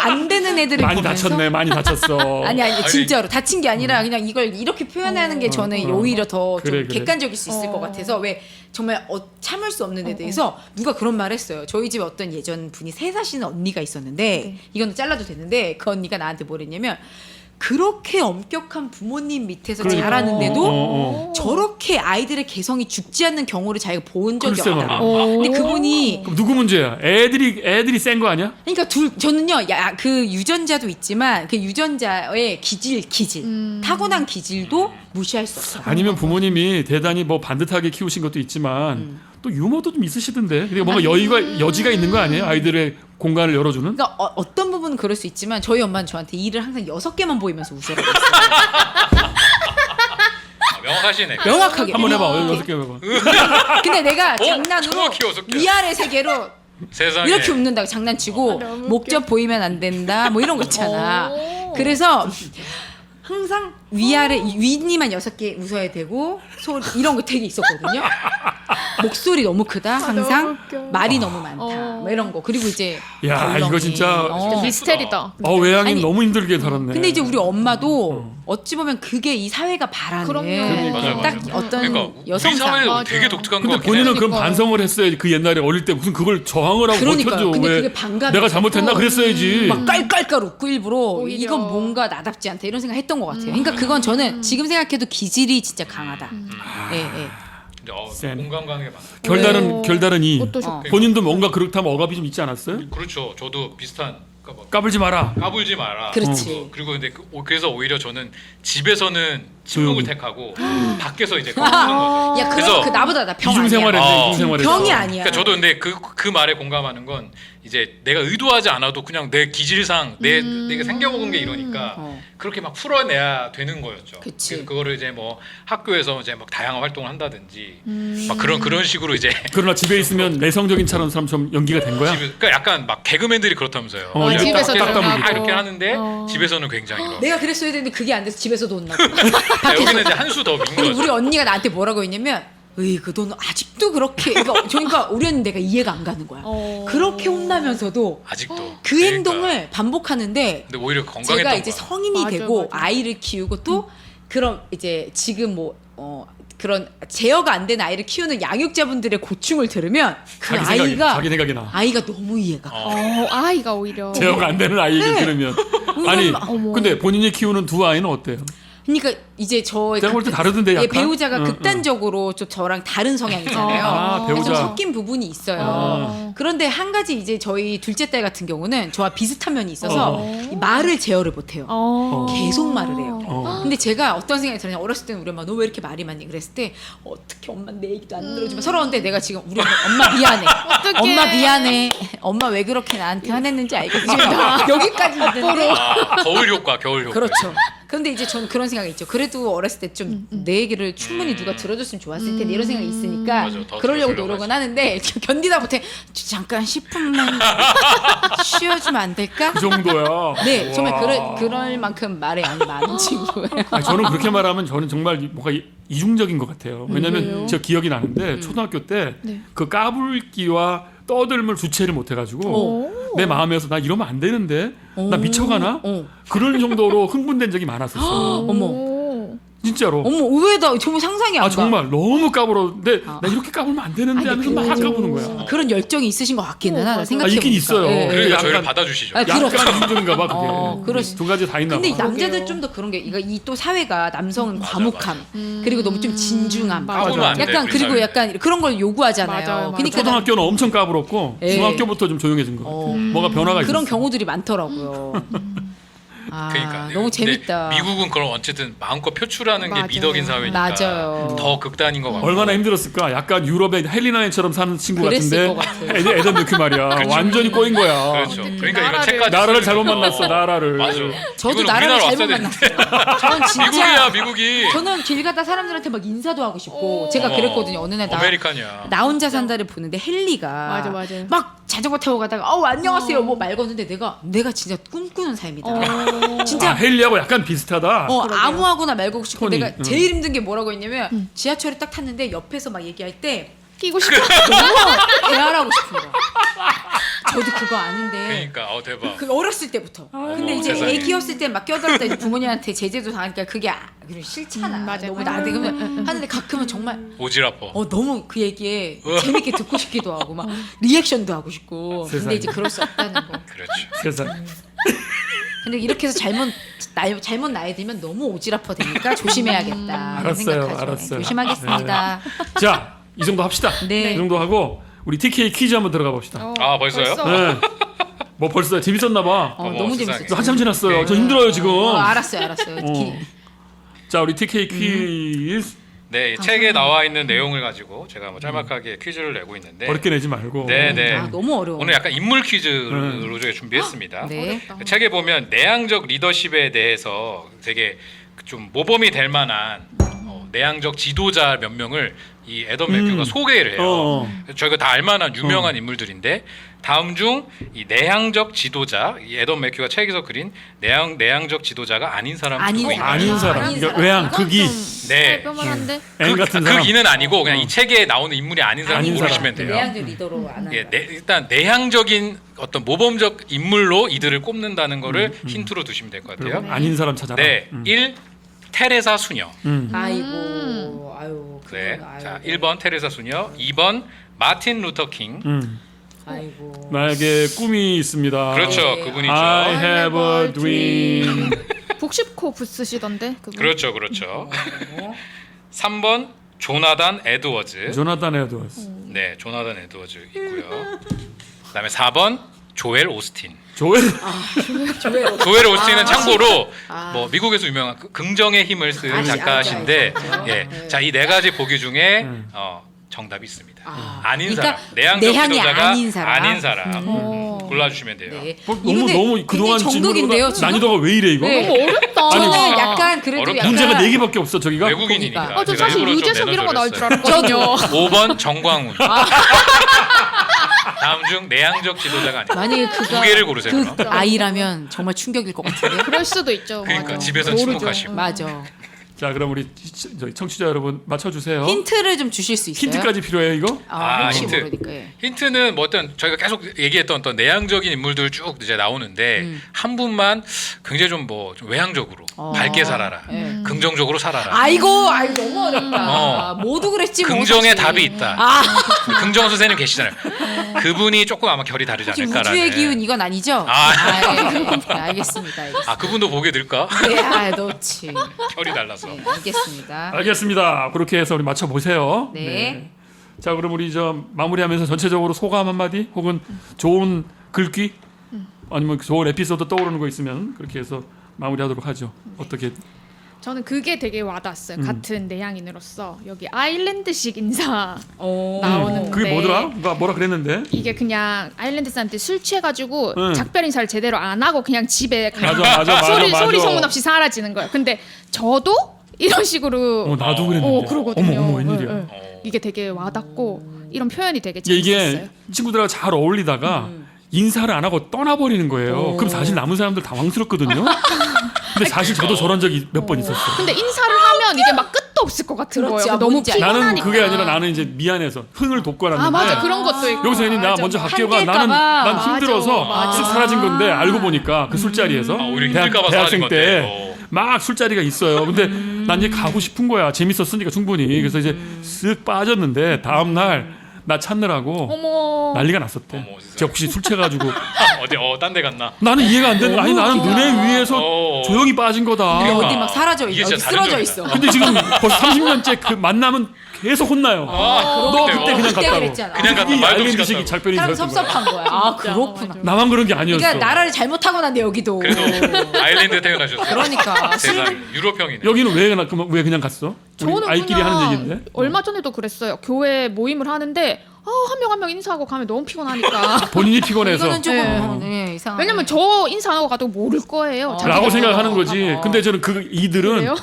안 되는 애들을 많이 보면서 다쳤네, 많이 다쳤어. 아니 진짜로 다친 게 아니라 그냥 이걸 이렇게 표현하는 게 저는 오히려 더 좀 그래, 그래. 객관적일 수 있을 것 같아서 왜 정말 참을 수 없는 데 대해서 누가 그런 말 했어요. 저희 집에 어떤 예전 분이 세 사시는 언니가 있었는데 이건 잘라도 되는데 그 언니가 나한테 뭐랬냐면 그렇게 엄격한 부모님 밑에서 그러니까. 자라는데도 저렇게 아이들의 개성이 죽지 않는 경우를 자기가 본 적이 글쎄 없다. 말이야. 근데 그분이 그럼 누구 문제야? 애들이 센 거 아니야? 그러니까 저는요 그 유전자도 있지만 그 유전자의 기질 타고난 기질도 무시할 수 없어요. 아니면 부모님이 대단히 뭐 반듯하게 키우신 것도 있지만 또 유머도 좀 있으시던데. 그러니까 뭔가 여지가 있는 거 아니에요? 아이들의 공간을 열어주는? 그러니까 어떤 부분은 그럴 수 있지만 저희 엄마는 저한테 일을 항상 6개만 보이면서 웃으라고 했어요. 명확하시네. 명확하게. 한번 해봐. 6개 해봐. 근데 내가 장난으로 정확히 6개. 위아래 세 개로 세상에. 이렇게 웃는다고 장난치고 너무 목젖 보이면 안 된다 뭐 이런 거 있잖아. 그래서 항상 윗니만 6개 웃어야 되고 이런 거 되게 있었거든요. 목소리 너무 크다 항상 너무 웃겨. 말이 너무 많다 뭐 이런 거 그리고 이제 야, 이거 진짜 미스테리다. 외향인 아니, 너무 힘들게 살았네. 근데 이제 우리 엄마도 어찌 보면 그게 이 사회가 바라는 그럼요. 딱 맞아. 어떤 그러니까 우리 여성상 사회 맞아. 되게 독특한 거 근데 같긴 해. 본인은 그런 그러니까. 반성을 했어야지. 그 옛날에 어릴 때 무슨 그걸 저항을 하고 그러니까요. 버텨줘. 근데 왜 그게 반감이 내가 잘못했나 있었고 그랬어야지. 막 깔깔깔 웃고 일부러 오히려. 이건 뭔가 나답지 않다 이런 생각 했던 것 같아요. 그러니까 그건 저는 지금 생각해도 기질이 진짜 강하다. 예, 예. 근데 센. 공감 가는 게 많아. 결달은 이. 어떠셨? 본인도 뭔가 그렇다면 억압이 좀 있지 않았어요? 그렇죠. 저도 비슷한. 그러니까 뭐 까불지 마라. 까불지 마라. 그렇지. 그리고 근데 그래서 오히려 저는 집에서는 침묵을 택하고 밖에서 이제 아, 까부는 거죠. 야, 그래서 그 나보다 나 병 이중 아니야. 생활했네. 이중 생활했어. 병이 아니야. 그러니까 저도 근데 그 말에 공감하는 건 이제 내가 의도하지 않아도 그냥 내 기질상 내가 생겨먹은 게 이러니까 그렇게 막 풀어내야 되는 거였죠. 그치. 그래서 그거를 이제 뭐 학교에서 이제 막 다양한 활동을 한다든지 막 그런 식으로 이제 그러나 집에 있으면 내성적인 사람처럼 연기가 된 거야? 그러니까 약간 막 개그맨들이 그렇다면서요. 어, 이제 집에서 밖에서는 딱 다 하고. 이렇게 하는데 집에서는 굉장히 이런. 내가 그랬어야 되는데 그게 안 돼서 집에서도 혼나고. 여기는 이제 한 수 더 민 그리고 거죠. 우리 언니가 나한테 뭐라고 했냐면 으이그 너는 아직도 그렇게 그러니까 우리 언니 내가 이해가 안 가는 거야. 그렇게 혼나면서도 아직도 그 그러니까. 행동을 반복하는데 근데 오히려 건강했던 제가 이제 거야. 성인이 맞아, 되고 맞아. 아이를 키우고 또 그런 이제 지금 그런 제어가 안 되는 아이를 키우는 양육자분들의 고충을 들으면 그 자기 생각이 나. 아이가 너무 이해가 가. 아이가 오히려. 제어가 안 되는 아이 얘기를 들으면. 아니 어머. 근데 본인이 키우는 두 아이는 어때요? 그러니까 이제 저 제가 볼 때 다르던데 약간. 배우자가 응, 극단적으로 좀 저랑 다른 성향이잖아요. 아, 그래서 좀 배우자. 섞인 부분이 있어요. 아. 그런데 한 가지 이제 저희 둘째 딸 같은 경우는 저와 비슷한 면이 있어서 이 말을 제어를 못해요. 계속 말을 해요. 근데 제가 어떤 생각이 들었냐, 어렸을 때는 우리 엄마 너 왜 이렇게 말이 많니 그랬을 때 어떻게 엄마 내 얘기도 안 들어주면 서러운데 내가 지금 우리 엄마 미안해. 엄마 미안해. 엄마 왜 그렇게 나한테 화냈는지 알겠지. 여기까지 있는데 거울 효과, 겨울 효과. 그렇죠. 근데 이제 저는 그런 생각이 있죠. 그래도 어렸을 때 좀 내 얘기를 충분히 누가 들어줬으면 좋았을 텐데 이런 생각이 있으니까 맞아, 더 그러려고 들어주려고 노력은 하는데 견디다 못해. 잠깐 10분만 쉬어주면 안 될까? 그 정도야. 네, 정말 와. 그럴 만큼 말에 양이 많은 친구예요. 아니, 저는 그렇게 말하면 저는 정말 뭔가 이중적인 것 같아요. 왜냐하면 제가 기억이 나는데 초등학교 때 그 까불기와 떠들물 주체를 못 해가지고 내 마음에서 나 이러면 안 되는데 나 미쳐가나 그럴 정도로 흥분된 적이 많았었어. 어머. 진짜로. 어머, 의외다. 정말 상상이 안 아 가. 정말 너무 까불었는데 나 이렇게 까불면 안 되는데 하면서 막 까부는 거야. 그런 열정이 있으신 것 같기는 하다. 맞아. 생각해 있긴 있어요. 그러니까 저희를 약간- 받아주시죠. 아, 그렇죠. 약간 힘든가 봐 그게. 그럴 두 가지 다 있나 봐. 근데 이 남자들 그러게요. 좀 더 그런 게 이 또 사회가 남성은 과묵함 그리고 너무 좀 진중함 맞아. 까부면 안 돼, 약간 우리 그리고 사회는. 약간 그런 걸 요구하잖아요. 맞아요, 맞아요. 그러니까 초등학교는 엄청 까불었고 예. 중학교부터 좀 조용해진 거 같아. 뭐가 변화가 있었어. 그런 경우들이 많더라고요. 아, 그러니까 너무 근데 재밌다. 미국은 그럼 어쨌든 마음껏 표출하는 게 맞아요. 미덕인 사회니까 맞아요. 더 극단인 것 같고. 얼마나 힘들었을까. 약간 유럽의 헬리나처럼 사는 친구 그랬을 같은데 것 같아요. 애들 느낌 말이야. 완전히 꼬인 거야. 그렇죠. 그러니까 이런 나라를- 책까지 나라를 쓰면서- 잘못 만났어. 나라를. 맞아. 저도 이거는 나라를 우리나라 잘못 왔어야 되는데. 만났어요. 저는 진짜 미국이야 미국이. 저는 길 가다 사람들한테 막 인사도 하고 싶고 제가 어머, 그랬거든요. 어느 날 아메리칸이야. 나 혼자 산다를 보는데 헨리가 맞아, 맞아. 막 자전거 타고 가다가 안녕하세요 뭐 말 거는데 내가 진짜 꿈꾸는 삶이다. 진짜 아, 헬리하고 약간 비슷하다. 아무하고나 말 걸고 싶고 톤이, 내가 제일 힘든 게 뭐라고 했냐면 지하철에 딱 탔는데 옆에서 막 얘기할 때 끼고 싶어. 너무 대화하고 싶은 거야. 저도 그거 아는데 그러니까 대박. 그 어렸을 때부터. 근데 이제 세상에. 애기였을 때 막 껴들었다 이제 부모님한테 제재도 당하니까 그게 그리고 싫잖아. 맞아, 너무 맞아. 나대 그러면 하는데 가끔은 정말 오지랖퍼. 너무 그 얘기에 재밌게 듣고 싶기도 하고 막 리액션도 하고 싶고. 근데 세상에. 이제 그럴 수 없다는 거. 그렇죠. 세상. 근데 이렇게 해서 잘못 나이 들면 너무 오지랖퍼 되니까 조심해야겠다. 알았어요, 생각하죠. 알았어요. 조심하겠습니다. 자, 이 정도 합시다. 네. 이 정도 하고 우리 TK 퀴즈 한번 들어가 봅시다. 아, 벌써요? 네. 뭐 벌써 재밌었나 봐. 너무 세상에. 재밌었어요. 한참 지났어요. 저 힘들어요 지금. 알았어요. 자, 우리 TK 퀴즈 네, 이 책에 나와 있는 내용을 가지고 제가 뭐 짤막하게 퀴즈를 내고 있는데. 어렵게 내지 말고. 네, 네. 너무 어려워. 오늘 약간 인물 퀴즈로 저희가 준비했습니다. 네. 그 책에 보면 내향적 리더십에 대해서 되게 좀 모범이 될 만한 내향적 지도자 몇 명을 이 애덤 맥큐가 소개를 해요. 저희가 다 알만한 유명한 인물들인데 다음 중 이 내향적 지도자, 이 애덤 맥큐가 책에서 그린 내향적 지도자가 아닌 사람 누구인가요? 아닌 사람. 아닌 그러니까 사람. 외향 극이 네. 뼈만한데. N 같은 사람. 극이는 아니고 그냥 이 책에 나오는 인물이 아닌 사람 아닌 고르시면 사람. 돼요. 내향적 리더로 안 한다. 예, 일단 내향적인 어떤 모범적 인물로 이들을 꼽는다는 거를 힌트로 두시면 될 것 그리고 같아요. 아닌 사람 찾아라. 네, 1. 테레사 수녀. 아이고, 아유. 네. 그건, 자, 아이고. 1번 테레사 수녀, 2번 마틴 루터 킹. 아이고. 나에게 꿈이 있습니다. 그렇죠. 네. 그분이죠. I have a dream. 복식코 부쓰시던데 그분. 그렇죠. 그렇죠. 3번 조나단 에드워즈. 조나단 에드워즈. 네, 조나단 에드워즈 있고요. 그다음에 4번 조엘 오스틴. 조엘. 조엘 오스틴은 참고로 뭐 미국에서 유명한 긍정의 힘을 쓴 작가신데, 알죠. 예, 네. 자, 이 네 가지 보기 중에 정답이 있습니다. 아닌 그러니까 사람, 내향적 내향이 지도자가 아닌 사람. 아닌 사람 골라주시면 돼요. 네. 너무 그동안 정독인데요. 질문보다 난이도가 왜 이래 이거? 네. 너무 어렵다. 저는 약간 그래도 어렵다. 약간 문제가 4개밖에 없어 저기가. 외국인이니까. 보니까. 저 제가 사실 일부러 좀 유재석 이런 거 나올 줄 내놓으려고 알았거든요. 했어요. 5번 정광훈. 다음 중 내향적 지도자가 아니다. 만약에 그가 두 개를 고르세요. 그럼. 아이라면 정말 충격일 것 같은데. 그럴 수도 있죠. 그러니까 맞아. 집에서 모르죠. 침묵하시고. 맞아. 자, 그럼 우리 저희 청취자 여러분 맞춰주세요. 힌트를 좀 주실 수 있어요? 힌트까지 필요해요 이거? 혹시 힌트. 모르니까. 예. 힌트는 뭐 어떤 저희가 계속 얘기했던 어떤 내향적인 인물들 쭉 이제 나오는데 한 분만 굉장히 좀 뭐 좀 외향적으로 밝게 살아라, 긍정적으로 살아라. 아이고 너무 어렵다. 모두 그랬지. 뭐 긍정의 사실. 답이 있다. 긍정 선생님 계시잖아요. 그분이 조금 아마 결이 다르지 혹시 않을까라는. 우주의 기운 이건 아니죠? 아. 예. 알겠습니다. 알겠습니다. 아, 그분도 보게 될까? 네, 놓지. 결이 달라서. 알았어. 네, 알겠습니다. 알겠습니다. 그렇게 해서 우리 맞춰 보세요. 네. 자, 그럼 우리 저 마무리하면서 전체적으로 소감 한마디 혹은 좋은 글귀 아니면 좋은 에피소드 떠오르는 거 있으면 그렇게 해서 마무리하도록 하죠. 어떻게? 저는 그게 되게 와닿았어요. 같은 내향인으로서 여기 아일랜드식 인사 오. 나오는데 그게 뭐더라? 뭐라 그랬는데? 이게 그냥 아일랜드 사람들 술 취해가지고 응. 작별 인사를 제대로 안 하고 그냥 집에 그냥 맞아. 소리 소문 없이 사라지는 거예요. 근데 저도 이런 식으로 나도 그랬는데. 그러거든요. 어머 웬일이야. 예, 예. 이게 되게 와닿고 이런 표현이 되게 이게 재밌었어요. 친구들하고 잘 어울리다가 인사를 안 하고 떠나버리는 거예요. 그럼 사실 남은 사람들 당황스럽거든요. 근데 사실 저도 저런 적이 몇 번 있었어요. 근데 인사를 하면 이게 막 끝도 없을 것 같은 그렇지. 거예요. 아, 너무 뭔지 알죠. 나는 피곤하니까. 그게 아니라 나는 이제 미안해서 흥을 돋고 왔는데 아 맞아 그런 것도 있고. 여기서 괜히 나 맞아, 먼저 맞아. 갈게요. 난 한길까봐. 힘들어서 맞아. 쓱 사라진 건데 알고 보니까 그 술자리에서 오히려 힘들까봐 사라진 대학생 건데. 때 막 술자리가 있어요. 근데 난 이제 가고 싶은 거야. 재밌었으니까 충분히. 그래서 이제 쓱 빠졌는데 다음 날 나 찾느라고 어머. 난리가 났었대. 어머, 진짜. 제가 혹시 술 취해가지고 어디 딴 데 갔나? 나는 이해가 안 되는. 아니 나는 눈에 위에서 어. 조용히 빠진 거다. 근데 그러니까. 어디 막 사라져 이게 있어. 어디 진짜 쓰러져 다른 있어. 점이다. 근데 지금 벌써 30년째 그 만나면 계속 혼나요. 너 그때 그냥 그때 갔다고. 그랬잖아. 그냥 갔다 이 말도 없이 아일랜드식이 갔다고. 작별이 사람 있었던 거야. 섭섭한 거야. 아 그렇구나. 나만 그런 게 아니었어. 그러니까 나라를 잘못하고 난데 여기도. 그래도 아일랜드에 태어나셨어요. 그러니까 세상 유럽형이네. 여기는 왜 그냥 갔어? 우리 저는 아이끼리 그냥 하는 얘기인데. 얼마 전에도 그랬어요. 교회 모임을 하는데 한 명 인사하고 가면 너무 피곤하니까. 본인이 피곤해서 이거는 조금 네. 이상한. 왜냐면 저 인사 안 하고 가도 모를 거예요. 자기가 라고 뭐 생각하는 거지. 근데 저는 그 이들은 그래요?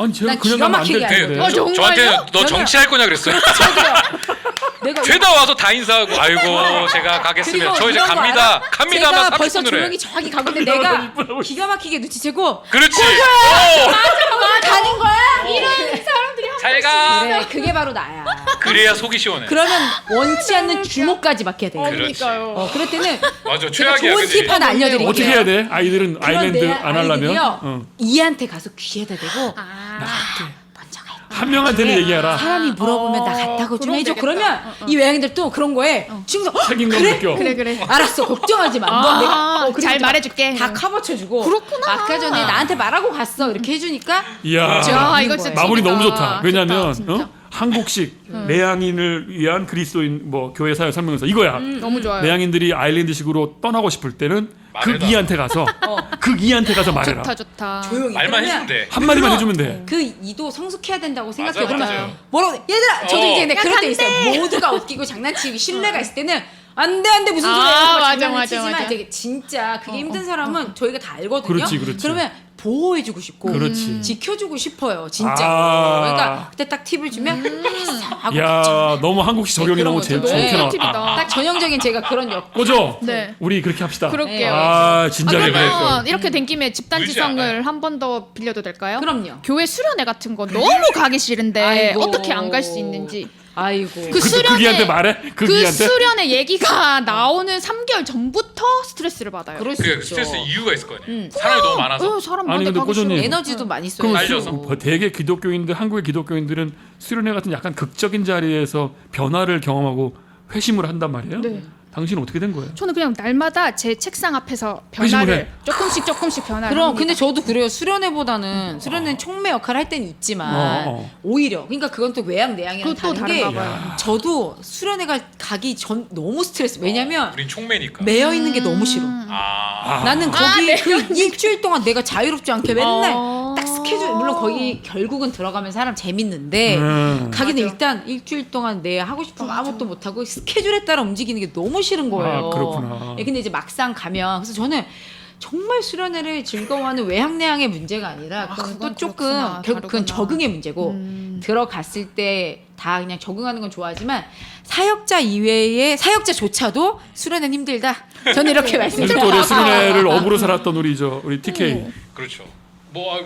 아니 제가 난 그냥 기가 가면 안 막히게 될 알거든. 텐데. 정말요? 저한테 너 저는- 정치할 거냐 그랬어요. 내가 죄다 와서 다 인사하고 아이고 제가 가겠습니다. 저 이제 이런 거 갑니다. 알아? 갑니다만 제가 벌써 30분을 해. 조용히 저기 가고 있는데 내가 기가 막히게 눈치채고 그렇지. 가는 거야. 이런 잘 가. 그래 그게 바로 나야. 그래야 속이 시원해. 그러면 원치 않는 주목까지 받게 돼. 그렇지. 그럴 때는 맞아 제가 최악이야. 좋은 그치? 팁 하나 알려드릴게요. 어떻게 해야 돼? 아이들은 아일랜드 그런 안 하려면 아이들이요. 이한테 가서 귀에다 대고 아. 먼저 가. 한 명한테는 얘기하라. 사람이 물어보면 나 갔다고 좀 그럼 해줘. 되겠다. 그러면 이 외향인들도 그런 거에 중서 책임감 그래? 느껴. 그래. 알았어 걱정하지 마. 넌 내가 그리고 잘 또 말해줄게. 다 커버쳐주고. 그렇구나. 아까 전에 나한테 말하고 갔어 이렇게 해주니까 이야. 야, 이거 진짜 마무리 재밌다. 너무 좋다. 왜냐면 진짜. 한국식 내향인을 위한 그리스도인 뭐 교회 사역 설명서 이거야. 너무 좋아요. 내향인들이 아일랜드식으로 떠나고 싶을 때는 그 말해라. 이한테 가서 그 이한테 가서 말해라. 좋다. 조용히. 말만 그러면 해주면 돼. 한마디만 해주면 돼. 그 이도 성숙해야 된다고 생각해. 맞아, 그러면 맞아요. 뭐라고 얘들아 저도 이제 근데 야, 그럴 때 간대. 있어요. 모두가 웃기고 장난치고 신뢰가 있을 때는 안돼 무슨 소리야 이러고 막 맞아, 장난치지만 맞아. 이제 진짜 그게 힘든 사람은 저희가 다 알거든요. 그렇지. 그러면 보호해주고 싶고 그렇지. 지켜주고 싶어요. 진짜. 아. 그러니까 그때 딱 팁을 주면 알았어 하고 야 너무 한국식 적용이 그런 너무 거죠. 좋게 네. 나왔다. 팁이다. 딱 전형적인 제가 그런 역. 꼬죠? 네. 우리 그렇게 합시다. 그럴게요. 아 진작에 그러면 그랬어. 이렇게 된 김에 집단 울지 지성을 않아요. 한 번 더 빌려도 될까요? 그럼요. 교회 수련회 같은 거 너무 가기 싫은데 아이고. 어떻게 안 갈 수 있는지. 아이고. 그 수련회 그 기한테 말해? 그 그 기한테? 수련회 얘기가 나오는 3개월 전부터 스트레스를 받아요. 그럴 수 그 있죠. 스트레스 이유가 있을 거 아니에요. 사람이 너무 많아서. 사람 아니, 많은데 근데 가기 꼬조님. 싫어. 에너지도 많이 써요. 그럼 알려서. 대개 기독교인들 한국의 기독교인들은 수련회 같은 약간 극적인 자리에서 변화를 경험하고 회심을 한단 말이에요. 네. 당신은 어떻게 된 거예요? 저는 그냥 날마다 제 책상 앞에서 회심을 변화를 해. 조금씩 변화를 그럼 합니다. 근데 저도 그래요. 수련회보다는 수련회는 총매 역할을 할 때는 있지만 오히려 그러니까 그건 또 외양 내양이랑 그것도 다른 게 다른가 봐요. 저도 수련회가 가기 전 너무 스트레스. 왜냐면 우린 총매니까. 매여 있는 게 너무 싫어. 아. 나는 거기 그 일주일 동안 내가 자유롭지 않게 맨날 어. 딱 스케줄 물론 거기 결국은 들어가면 사람 재밌는데 가기는 맞아. 일단 일주일 동안 내 하고 싶은 거 아무것도 못 하고 스케줄에 따라 움직이는 게 너무 싫은 거예요. 아, 그렇구나. 예, 근데 이제 막상 가면 그래서 저는 정말 수련회를 즐거워하는 외향내향의 문제가 아니라 그건 또 그건 조금 그렇구나. 결국 그건 다르구나. 적응의 문제고 들어갔을 때 다 그냥 적응하는 건 좋아하지만 사역자 이외의 사역자조차도 수련회는 힘들다. 저는 이렇게 아직도 우리 말씀드려요. 수련회를 업으로 살았던 우리 TK 그렇죠. 뭐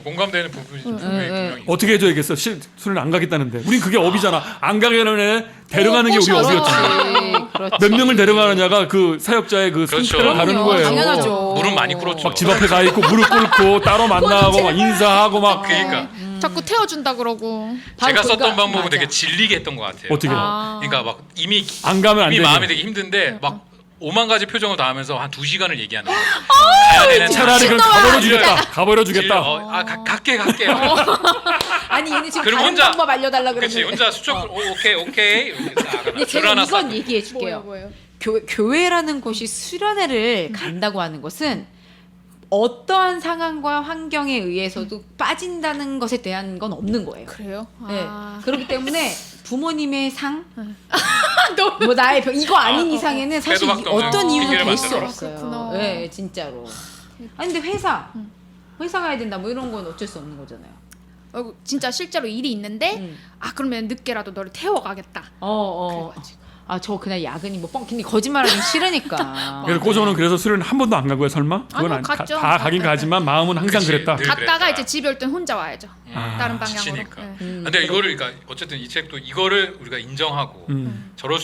공감되는 부분이 분명히 분명히. 어떻게 해줘야겠어? 수련회 안 가겠다는데 우린 그게 업이잖아. 안 가게는 애 데려가는 게 우리 꼬셔서. 업이었잖아. 그렇지. 몇 명을 데려가느냐가 그 사역자의 그 그렇죠. 성패가 다른 그럼요. 거예요. 당연하죠. 물은 많이 끓었죠. 막 집 앞에 가 있고 무릎 꿇고 따로 만나고 막 인사하고 막 그러니까 자꾸 태워준다 그러고. 제가 썼던 그러니까, 방법은 맞아. 되게 질리게 했던 것 같아요. 어떻게? 아. 그러니까 막 이미 안 가면 안 이미 되네. 마음이 되게 힘든데 막 오만 가지 표정을 다 하면서 한 2시간을 얘기하는 거야. 가야 되는 차라리 그럼 가버려 주겠다. 가버려 주겠다. 갈게. 아니 얘는 지금 그럼 다른 혼자- 방법 알려달라 그렇지. 그러는데. 혼자 수첩 오케이. 근데 제가 이건 얘기해 줄게요. 뭐예요? 교회라는 곳이 수련회를 간다고 하는 것은 어떠한 상황과 환경에 의해서도 빠진다는 것에 대한 건 없는 거예요. 그래요? 네. 아. 그렇기 때문에 부모님의 상, 뭐 나의 이거 아닌 이상에는 사실 빼도 박도 없는 어떤 이유도 핑계를 될 수 만들어라. 없어요. 그렇구나. 네, 진짜로. 아니 근데 회사 가야 된다 뭐 이런 건 어쩔 수 없는 거잖아요. 진짜 실제로 일이 있는데 그러면 늦게라도 너를 태워가겠다. 그래가지고. 저 그날 야근이 뭐 근데 거짓말하기 싫으니까. 그래서 고조는 그래서 술은 한 번도 안 간 거야 설마? 그건 아니요, 갔죠. 다 가긴 가지만 마음은 항상 그치, 그랬다. 늘 갔다가 그랬다. 이제 집에 올 땐 혼자 와야죠. 다른 방향으로. 지치니까. 네. 근데 이거를 그러니까 어쨌든 이 책도 이거를 우리가 인정하고 저럴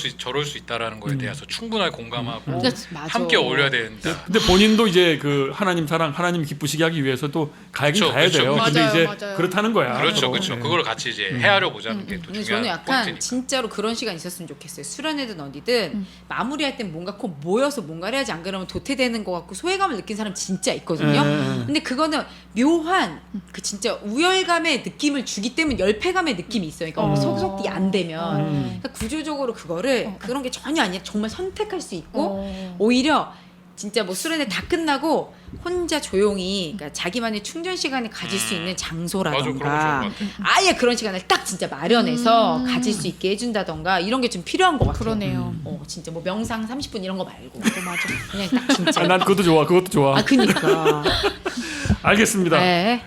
수 있다라는 거에 대해서 충분하게 공감하고 그러니까 맞아. 함께 어울려야 된다. 근데 본인도 이제 그 하나님 사랑, 하나님 기쁘시게 하기 위해서 또 가긴 그쵸, 가야 그쵸. 돼요. 근데 맞아요, 이제 맞아요. 그렇다는 거야. 그렇죠. 네. 그걸 같이 이제 헤아려 보자는 게 또 근데 중요한 저는 약간 포인트니까. 진짜로 그런 시간 있었으면 좋겠어요. 수련회든 어디든 마무리할 땐 뭔가 꼭 모여서 뭔가를 해야지 안 그러면 도태되는 것 같고 소외감을 느낀 사람 진짜 있거든요. 근데 그거는 묘한 그 진짜 우열감의 느낌을 주기 때문에 열패감의 느낌이 있어요. 그러니까 속속이 안 되면 그러니까 구조적으로 그거를 그런 게 전혀 아니라 정말 선택할 수 있고 오히려 진짜 뭐 수련회 다 끝나고 혼자 조용히 그러니까 자기만의 충전 시간을 가질 수 있는 맞아, 그런 거 좋은 장소라던가 것 같아. 아예 그런 시간을 딱 진짜 마련해서 가질 수 있게 해준다던가 이런 게 좀 필요한 것 같아요. 그러네요. 진짜 뭐 명상 30분 이런 거 말고 맞아. 그냥 딱 진짜. 난 그것도 좋아. 그것도 좋아. 그니까. 알겠습니다. 네.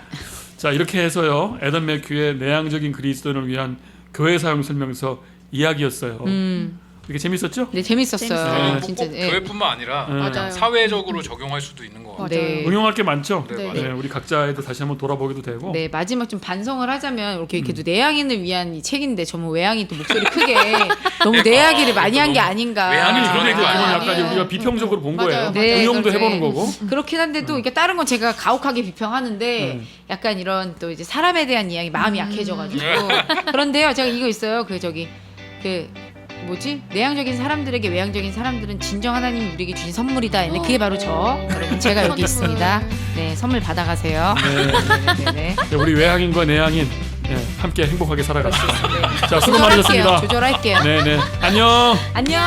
자 이렇게 해서요. 애덤 매큐의 내향적인 그리스도인을 위한 교회 사용 설명서 이야기였어요. 이게 재밌었죠? 네 재밌었어요. 네. 진짜. 꼭 예. 교회뿐만 아니라 네. 그냥 맞아요. 사회적으로 적용할 수도 있는 것 같아요. 네. 응용할 게 많죠. 네, 네. 네, 맞아요. 우리 각자에도 다시 한번 돌아보기도 되고. 네 마지막 좀 반성을 하자면 이렇게 내향인을 위한 이 책인데 저는 외향이 또 목소리 크게 너무 그러니까, 내향이를 많이 한 게 너무 아닌가. 외향이 아니 근데 드러낸 그건 거 아니야. 약간 아니에요. 우리가 비평적으로 본 맞아요, 거예요. 맞아요. 네, 응용도 그렇죠. 해보는 거고. 그렇긴 한데 또 이게 다른 건 제가 가혹하게 비평하는데 약간 이런 또 이제 사람에 대한 이야기 마음이 약해져가지고 그런데요 제가 이거 있어요 그 뭐지 내향적인 사람들에게 외향적인 사람들은 진정 하나님이 우리에게 주신 선물이다. 근데 그게 바로 저 여러분 제가 여기 있습니다. 네 선물 받아가세요. 네네네. 네, 우리 외향인과 내향인 함께 행복하게 살아갑시다. 자 수고 조절할게요. 많으셨습니다. 조절할게요. 네네 안녕. 안녕.